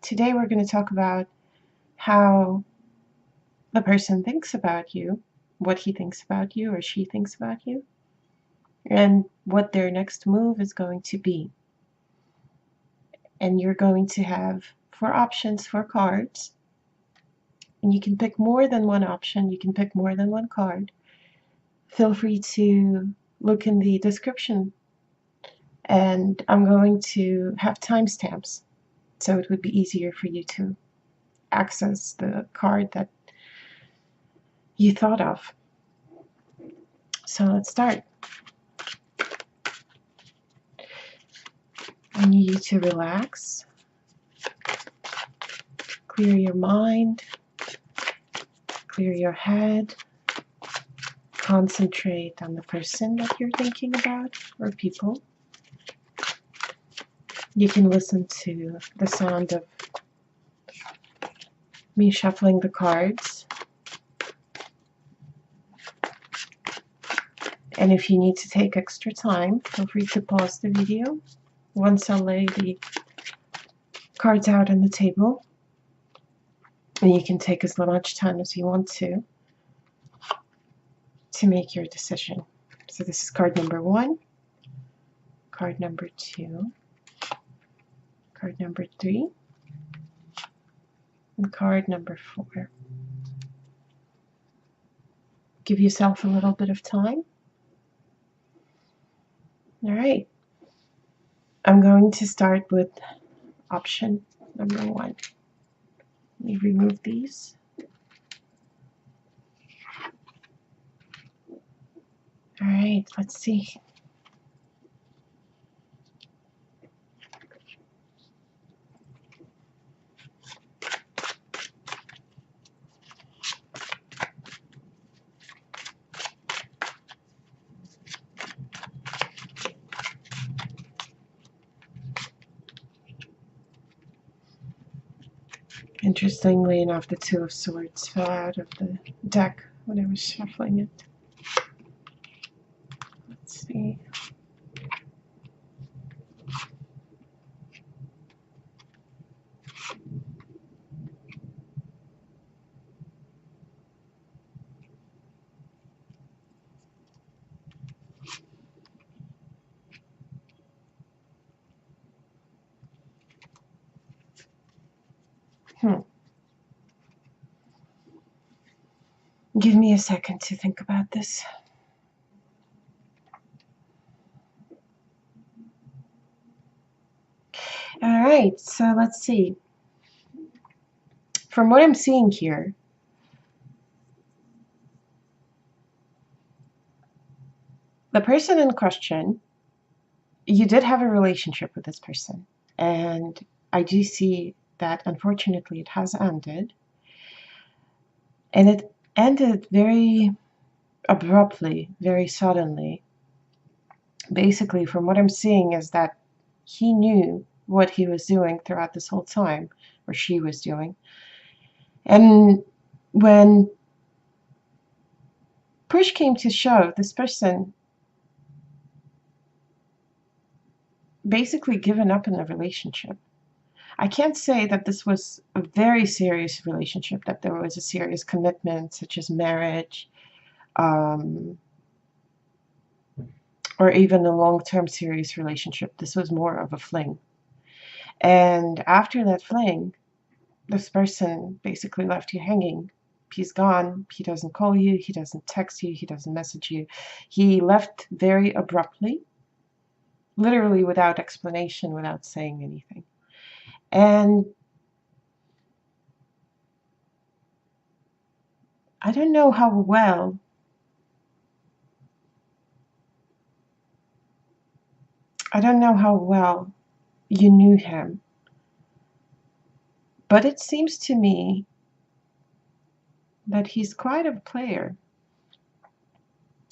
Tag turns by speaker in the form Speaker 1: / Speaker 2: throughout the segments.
Speaker 1: Today we're going to talk about how the person thinks about you, what he thinks about you or she thinks about you, and what their next move is going to be. And you're going to have 4 options, 4 cards, and you can pick more than one option, you can pick more than one card. Feel free to look in the description, and I'm going to have timestamps so it would be easier for you to access the card that you thought of. So let's start. I need you to relax, clear your mind, clear your head, concentrate on the person that you're thinking about or people. You can listen to the sound of me shuffling the cards. And if you need to take extra time, feel free to pause the video once I lay the cards out on the table. And you can take as much time as you want to make your decision. So this is card number 1, card number 2, card number 3, and card number 4. Give yourself a little bit of time. All right. I'm going to start with option number 1. Let me remove these. All right, let's see. Interestingly enough, the 2 of Swords fell out of the deck when I was shuffling it. Let's see. Give me a second to think about this. All right, so let's see. From what I'm seeing here, the person in question, you did have a relationship with this person, and I do see that unfortunately it has ended, and it ended very abruptly, very suddenly. Basically, from what I'm seeing is that he knew what he was doing throughout this whole time, or she was doing, and when push came to shove, this person basically given up in the relationship. I can't say that this was a very serious relationship, that there was a serious commitment such as marriage, or even a long-term serious relationship. This was more of a fling. And after that fling, this person basically left you hanging. He's gone. He doesn't call you. He doesn't text you. He doesn't message you. He left very abruptly, literally without explanation, without saying anything. And I don't know how well you knew him, but it seems to me that he's quite a player.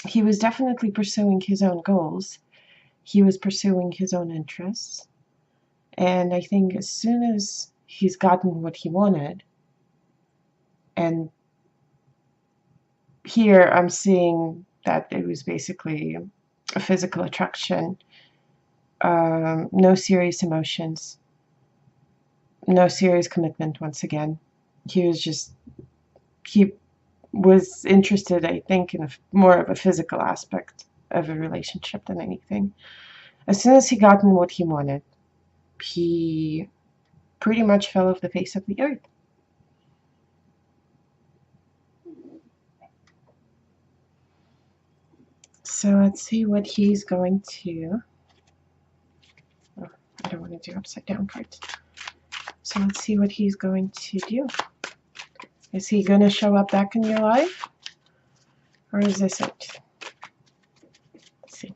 Speaker 1: He was definitely pursuing his own goals. He was pursuing his own interests. And I think as soon as he's gotten what he wanted, and here I'm seeing that it was basically a physical attraction, no serious emotions. no serious commitment once again. He was interested, I think, in more of a physical aspect of a relationship than anything. As soon as he gotten what he wanted, he pretty much fell off the face of the earth. So let's see what he's going to... Oh, I don't want to do upside down cards. So let's see what he's going to do. Is he going to show up back in your life? Or is this it? Let's see.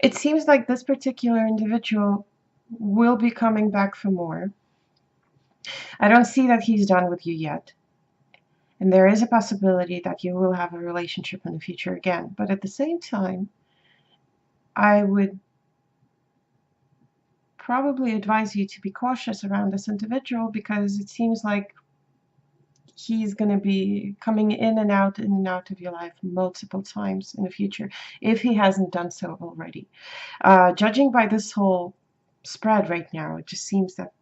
Speaker 1: It seems like this particular individual will be coming back for more. I don't see that he's done with you yet. And there is a possibility that you will have a relationship in the future again. But at the same time, I would probably advise you to be cautious around this individual, because it seems like he's going to be coming in and out of your life multiple times in the future, if he hasn't done so already. Judging by this whole spread right now, it just seems that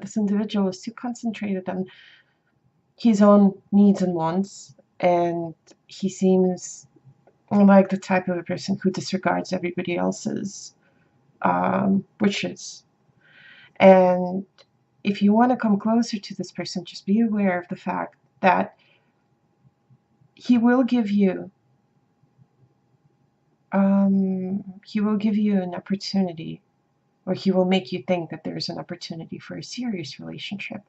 Speaker 1: this individual is too concentrated on his own needs and wants, and he seems like the type of a person who disregards everybody else's wishes. And if you want to come closer to this person, just be aware of the fact that he will give you an opportunity, or he will make you think that there's an opportunity for a serious relationship.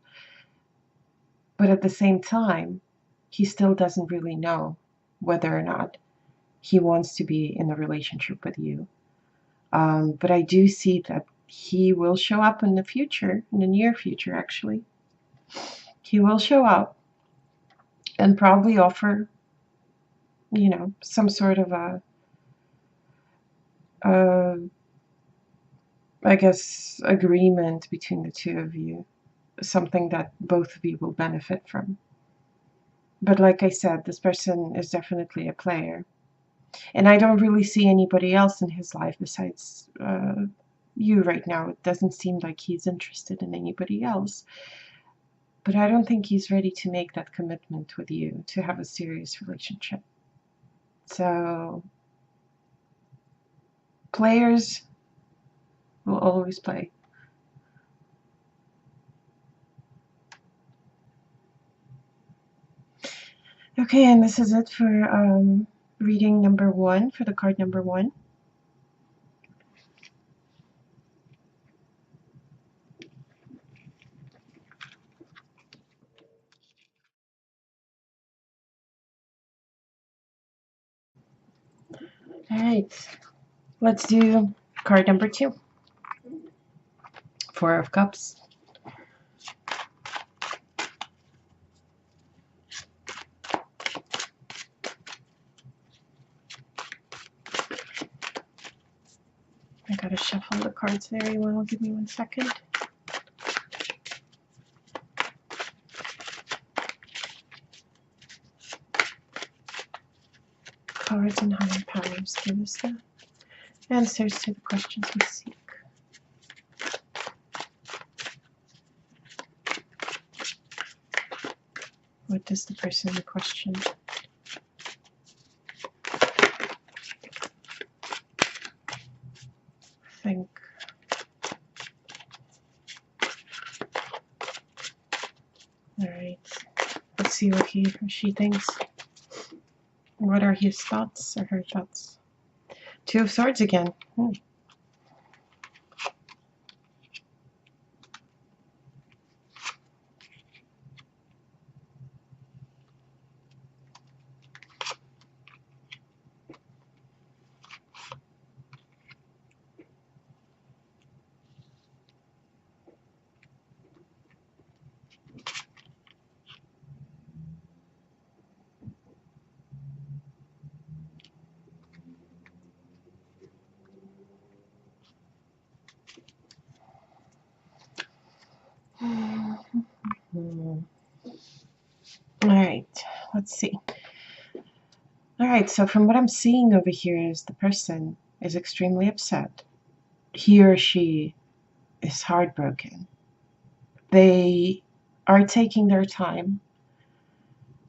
Speaker 1: But at the same time, he still doesn't really know whether or not he wants to be in a relationship with you. But I do see that he will show up in the future, in the near future actually. He will show up and probably offer, some sort of I guess, agreement between the two of you. Something that both of you will benefit from. But like I said, this person is definitely a player. And I don't really see anybody else in his life besides you right now. It doesn't seem like he's interested in anybody else. But I don't think he's ready to make that commitment with you, to have a serious relationship. So, players will always play. Okay, and this is it for reading number 1, for the card number 1. Alright, let's do card number 2. 4 of Cups. I gotta shuffle the cards very well. Give me 1 second. Cards and higher powers give us the answers to the questions we seek. What does the person in question think? Alright, let's see what he or she thinks. What are his thoughts or her thoughts? Two of Swords again. All right, let's see. All right, so from what I'm seeing over here is the person is extremely upset. He or she is heartbroken. They are taking their time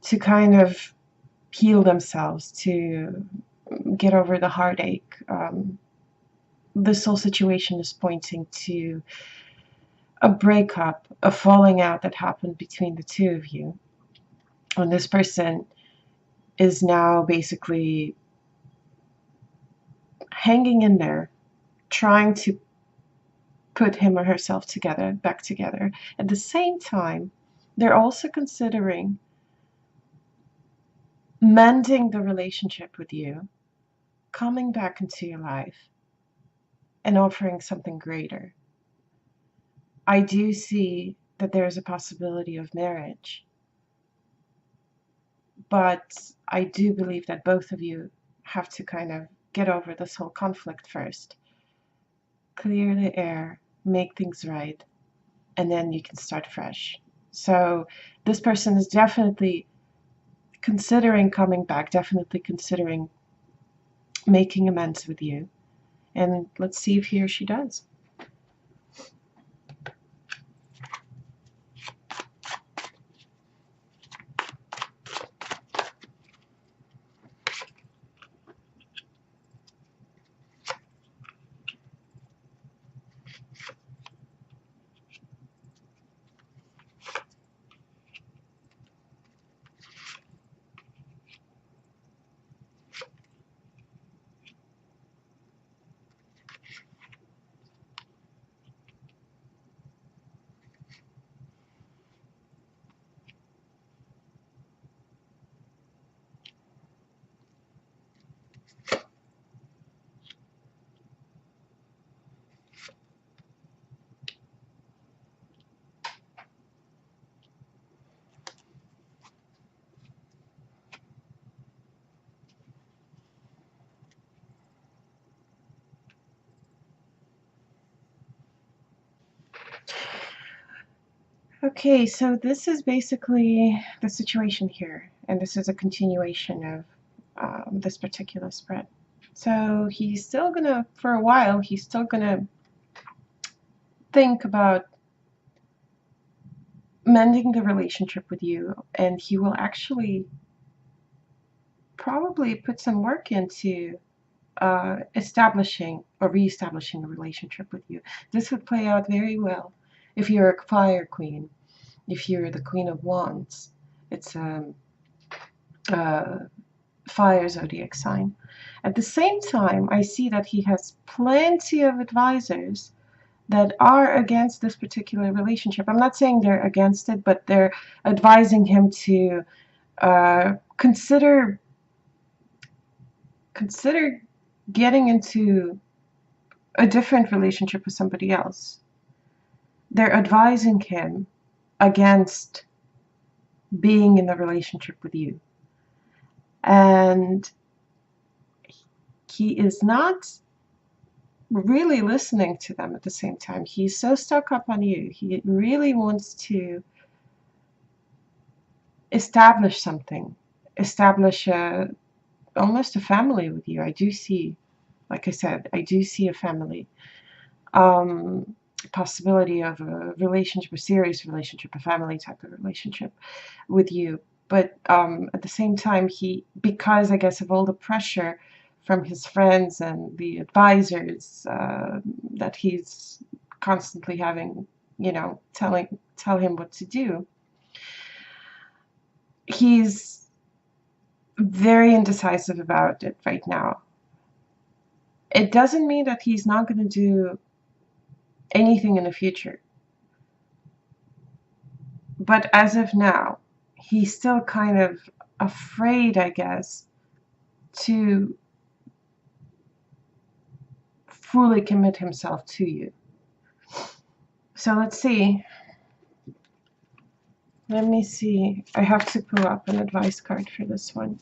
Speaker 1: to kind of heal themselves, to get over the heartache. This whole situation is pointing to a breakup, a falling out that happened between the two of you. And this person is now basically hanging in there, trying to put him or herself back together. At the same time, they're also considering mending the relationship with you, coming back into your life, and offering something greater. I do see that there is a possibility of marriage, but I do believe that both of you have to kind of get over this whole conflict first, clear the air, make things right, and then you can start fresh. So this person is definitely considering coming back, definitely considering making amends with you. And let's see if he or she does. Okay, so this is basically the situation here, and this is a continuation of this particular spread. So he's still gonna, for a while, he's still gonna think about mending the relationship with you, and he will actually probably put some work into establishing or reestablishing a relationship with you. This would play out very well if you're a fire queen, if you're the Queen of Wands. It's a fire zodiac sign. At the same time, I see that he has plenty of advisors that are against this particular relationship. I'm not saying they're against it, but they're advising him to consider getting into a different relationship with somebody else. They're advising him against being in a relationship with you. And he is not really listening to them at the same time. He's so stuck up on you. He really wants to establish something, establish almost a family with you. I do see, like I said, I do see a family. Possibility of a relationship, a serious relationship, a family type of relationship with you. But at the same time, because I guess of all the pressure from his friends and the advisors that he's constantly having, tell him what to do, he's very indecisive about it right now. It doesn't mean that he's not going to do anything in the future. But as of now, he's still kind of afraid, I guess, to fully commit himself to you. So let's see. Let me see. I have to pull up an advice card for this one.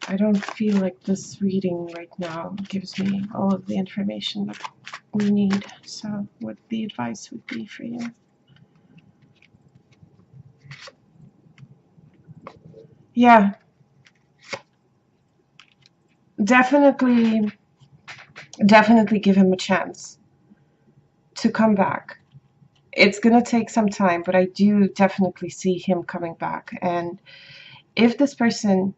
Speaker 1: I don't feel like this reading right now gives me all of the information that we need. So what the advice would be for you. Yeah, definitely give him a chance to come back. It's gonna take some time, but I do definitely see him coming back. And if this person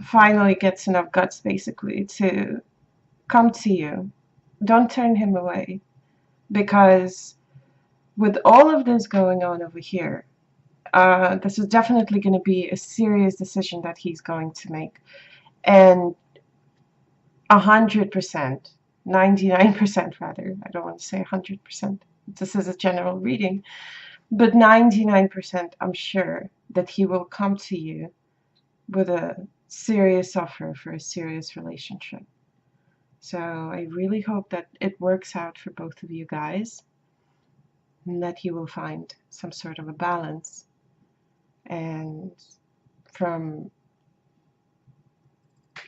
Speaker 1: finally gets enough guts basically to come to you, don't turn him away, because with all of this going on over here, this is definitely going to be a serious decision that he's going to make. And 100%, 99% rather, I don't want to say 100%, this is a general reading, but 99% I'm sure that he will come to you with a serious offer for a serious relationship. So I really hope that it works out for both of you guys, and that you will find some sort of a balance, and from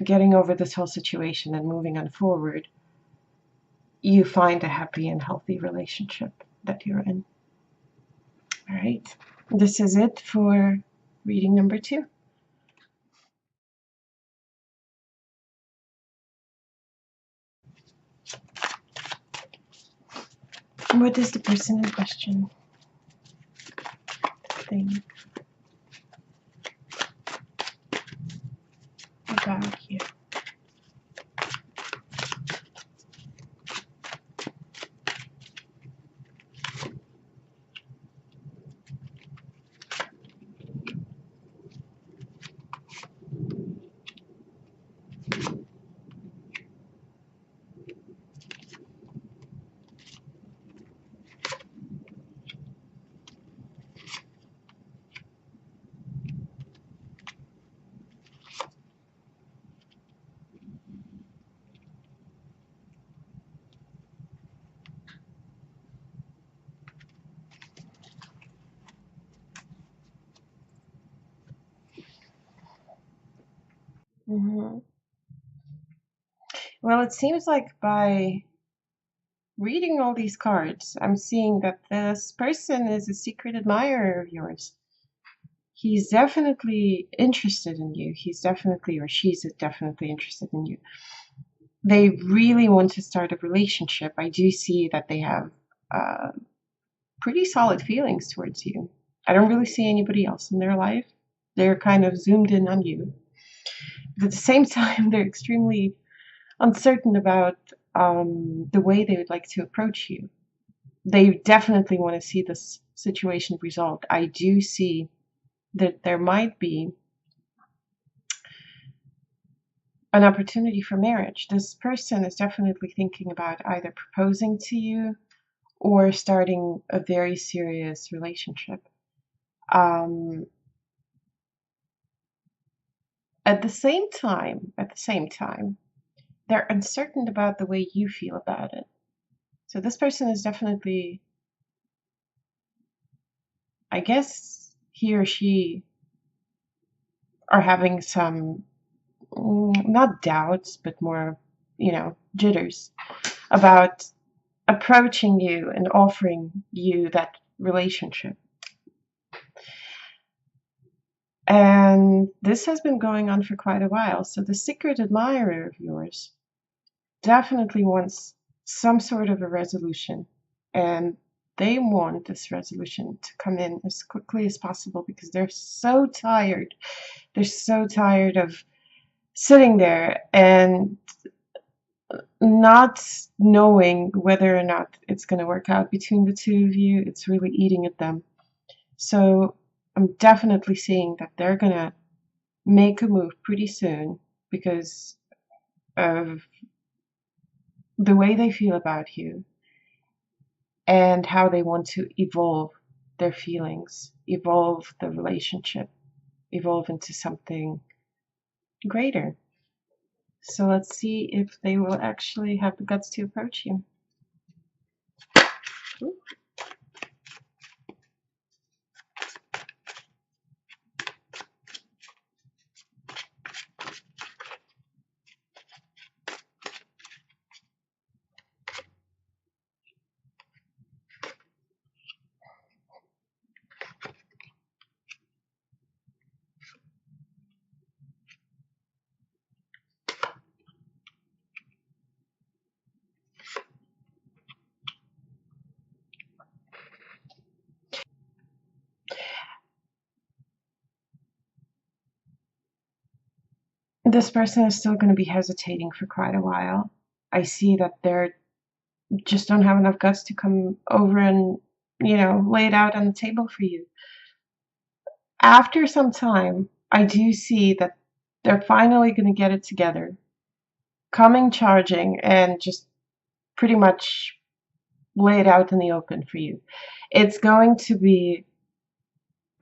Speaker 1: getting over this whole situation and moving on forward, you find a happy and healthy relationship that you're in. All right, this is it for reading number 2. What does the person in question think about you? Mm-hmm. Well, it seems like by reading all these cards, I'm seeing that this person is a secret admirer of yours. He's definitely interested in you. He's definitely, or she's definitely interested in you. They really want to start a relationship. I do see that they have pretty solid feelings towards you. I don't really see anybody else in their life. They're kind of zoomed in on you. But at the same time, they're extremely uncertain about the way they would like to approach you. They definitely want to see this situation resolved. I do see that there might be an opportunity for marriage. This person is definitely thinking about either proposing to you or starting a very serious relationship. At the same time, they're uncertain about the way you feel about it. So this person is definitely, I guess he or she are having some, not doubts, but more, jitters about approaching you and offering you that relationship. And this has been going on for quite a while. So the secret admirer of yours definitely wants some sort of a resolution. And they want this resolution to come in as quickly as possible because they're so tired. They're so tired of sitting there and not knowing whether or not it's going to work out between the two of you. It's really eating at them. So I'm definitely seeing that they're going to make a move pretty soon because of the way they feel about you and how they want to evolve their feelings, evolve the relationship, evolve into something greater. So let's see if they will actually have the guts to approach you. This person is still going to be hesitating for quite a while. I see that they're just don't have enough guts to come over and, lay it out on the table for you. After some time, I do see that they're finally going to get it together, coming charging and just pretty much lay it out in the open for you. It's going to be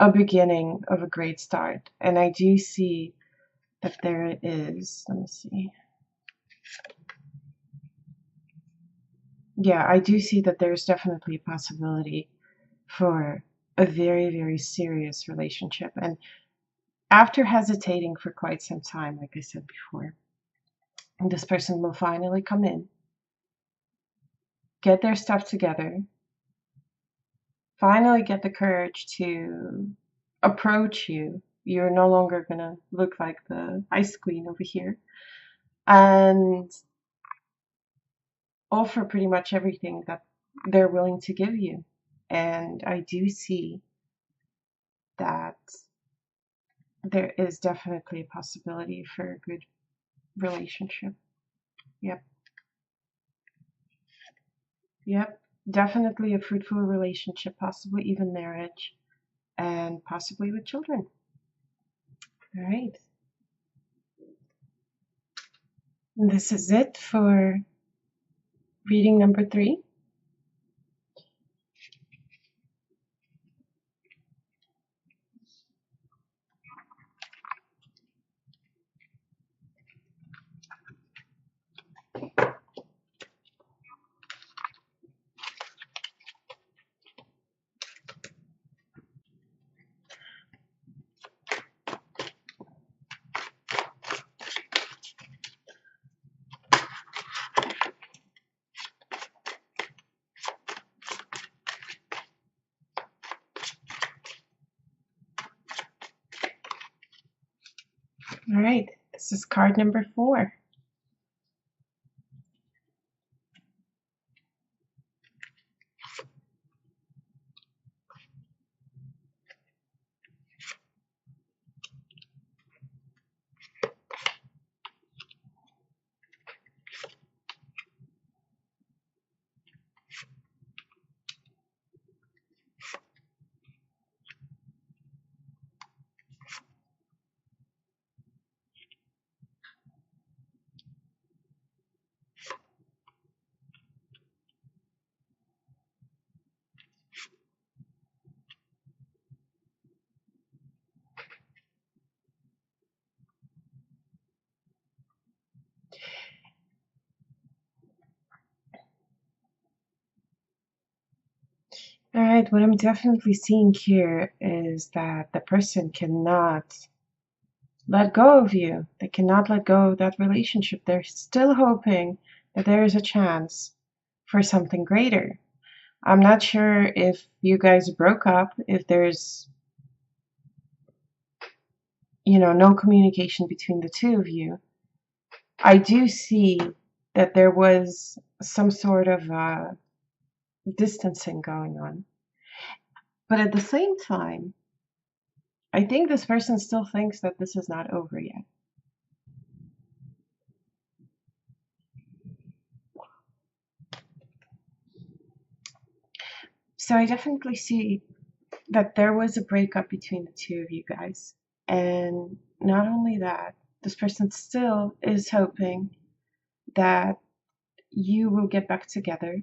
Speaker 1: a beginning of a great start. And I do see that there is, let me see. Yeah, I do see that there's definitely a possibility for a very, very serious relationship. And after hesitating for quite some time, like I said before, this person will finally come in, get their stuff together, finally get the courage to approach you. You're no longer going to look like the ice queen over here, and offer pretty much everything that they're willing to give you. And I do see that there is definitely a possibility for a good relationship. Yep. Yep. Definitely a fruitful relationship, possibly even marriage, and possibly with children. All right. And this is it for reading number 3. All right. This is card number 4. All right, what I'm definitely seeing here is that the person cannot let go of you. They cannot let go of that relationship. They're still hoping that there is a chance for something greater. I'm not sure if you guys broke up, if there's, no communication between the two of you. I do see that there was some sort of distancing going on. But at the same time, I think this person still thinks that this is not over yet. So I definitely see that there was a breakup between the two of you guys. And not only that, this person still is hoping that you will get back together.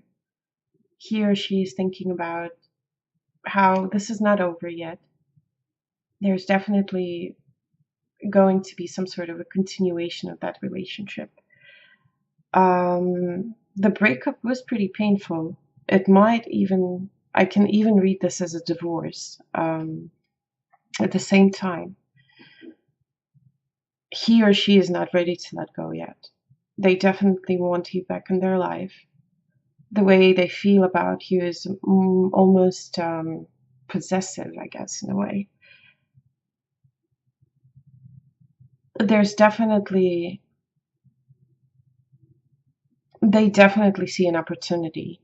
Speaker 1: He or she is thinking about how this is not over yet. There's definitely going to be some sort of a continuation of that relationship. The breakup was pretty painful. It might even, I can even read this as a divorce. At the same time, he or she is not ready to let go yet. They definitely want you back in their life. The way they feel about you is almost possessive, I guess, in a way. There's definitely, they definitely see an opportunity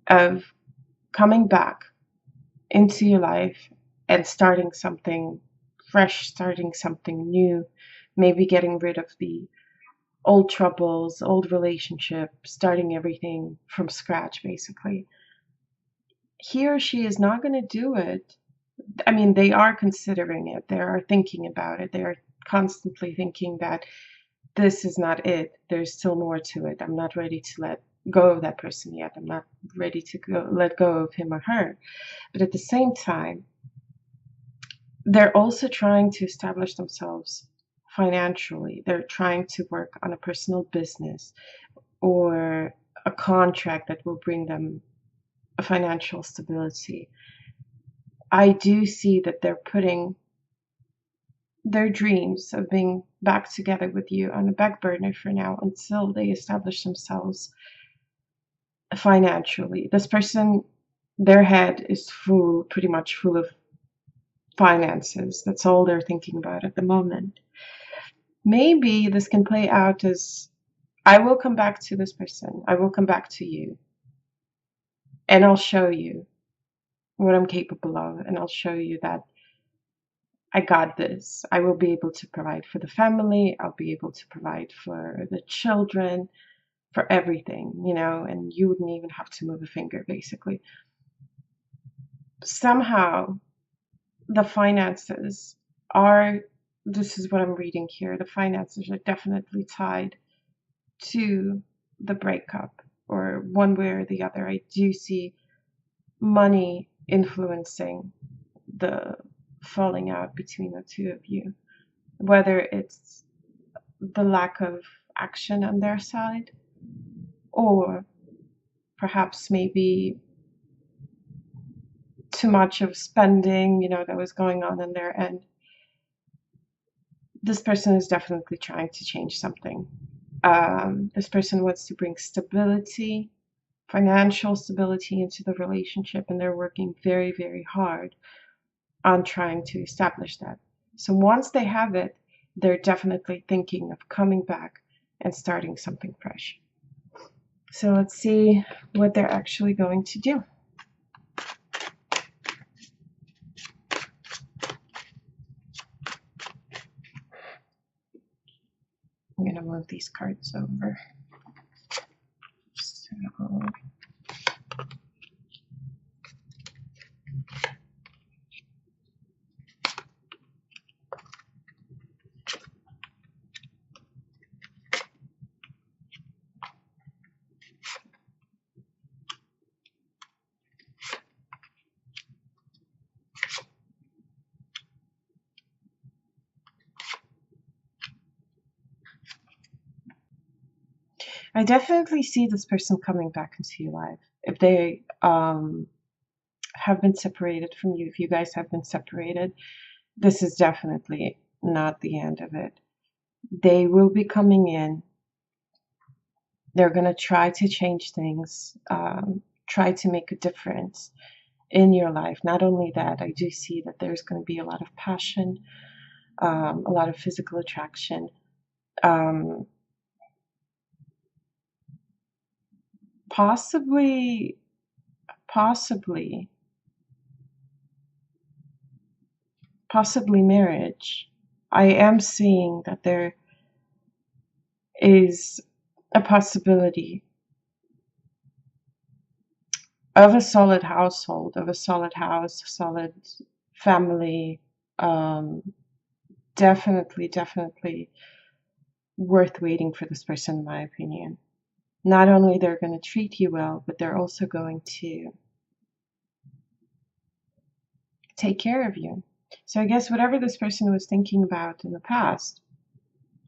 Speaker 1: of coming back into your life and starting something fresh, starting something new, maybe getting rid of the old troubles, old relationship, starting everything from scratch, basically. He or she is not going to do it. I mean, they are considering it, they are thinking about it, they are constantly thinking that this is not it, there's still more to it. I'm not ready to let go of that person yet. I'm not ready to let go of him or her. But at the same time, they're also trying to establish themselves financially. They're trying to work on a personal business or a contract that will bring them a financial stability. I do see that they're putting their dreams of being back together with you on the back burner for now until they establish themselves financially. This person, their head is full, pretty much full of finances. That's all they're thinking about at the moment. Maybe this can play out as, I will come back to this person, I will come back to you, and I'll show you what I'm capable of, and I'll show you that I got this. I will be able to provide for the family, I'll be able to provide for the children, for everything, and you wouldn't even have to move a finger, basically. Somehow, the finances are, this is what I'm reading here, the finances are definitely tied to the breakup, or one way or the other. I do see money influencing the falling out between the two of you, whether it's the lack of action on their side, or perhaps maybe too much of spending, that was going on their end. This person is definitely trying to change something. This person wants to bring stability, financial stability into the relationship, and they're working very, very hard on trying to establish that. So once they have it, they're definitely thinking of coming back and starting something fresh. So let's see what they're actually going to do. I'm going to move these cards over. So I definitely see this person coming back into your life. If they have been separated from you, if you guys have been separated, this is definitely not the end of it. They will be coming in. They're going to try to change things, try to make a difference in your life. Not only that, I do see that there's going to be a lot of passion, a lot of physical attraction. Possibly marriage. I am seeing that there is a possibility of a solid household, of a solid house, solid family. Um, definitely worth waiting for this person, in my opinion. Not only they're going to treat you well, but they're also going to take care of you. So I guess whatever this person was thinking about in the past,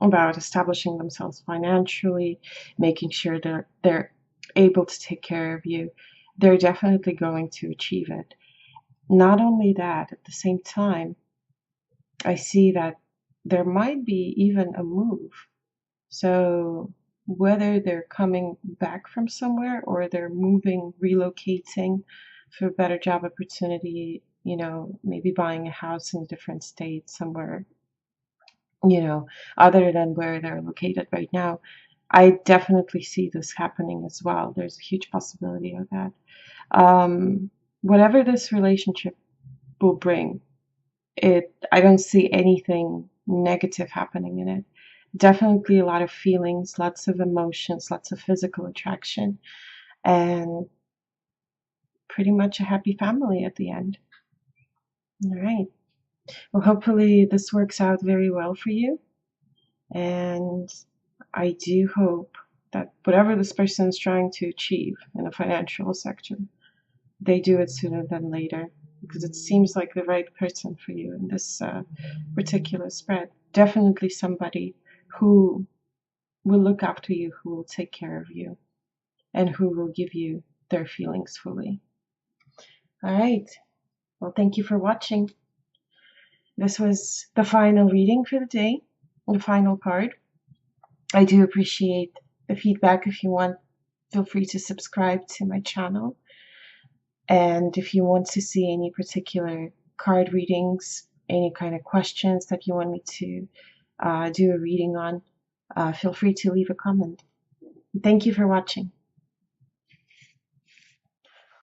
Speaker 1: about establishing themselves financially, making sure they're able to take care of you, they're definitely going to achieve it. Not only that, at the same time, I see that there might be even a move. So whether they're coming back from somewhere or they're moving, relocating for a better job opportunity, maybe buying a house in a different state somewhere, other than where they're located right now. I definitely see this happening as well. There's a huge possibility of that. Whatever this relationship will bring, I don't see anything negative happening in it. Definitely a lot of feelings, lots of emotions, lots of physical attraction, and pretty much a happy family at the end. All right. Well, hopefully this works out very well for you. And I do hope that whatever this person is trying to achieve in the financial sector, they do it sooner than later, because it seems like the right person for you in this particular spread. Definitely somebody who will look after you, who will take care of you, and who will give you their feelings fully. All right. Well, thank you for watching. This was the final reading for the day, the final card. I do appreciate the feedback. If you want, feel free to subscribe to my channel. And if you want to see any particular card readings, any kind of questions that you want me to do a reading on, feel free to leave a comment. Thank you for watching.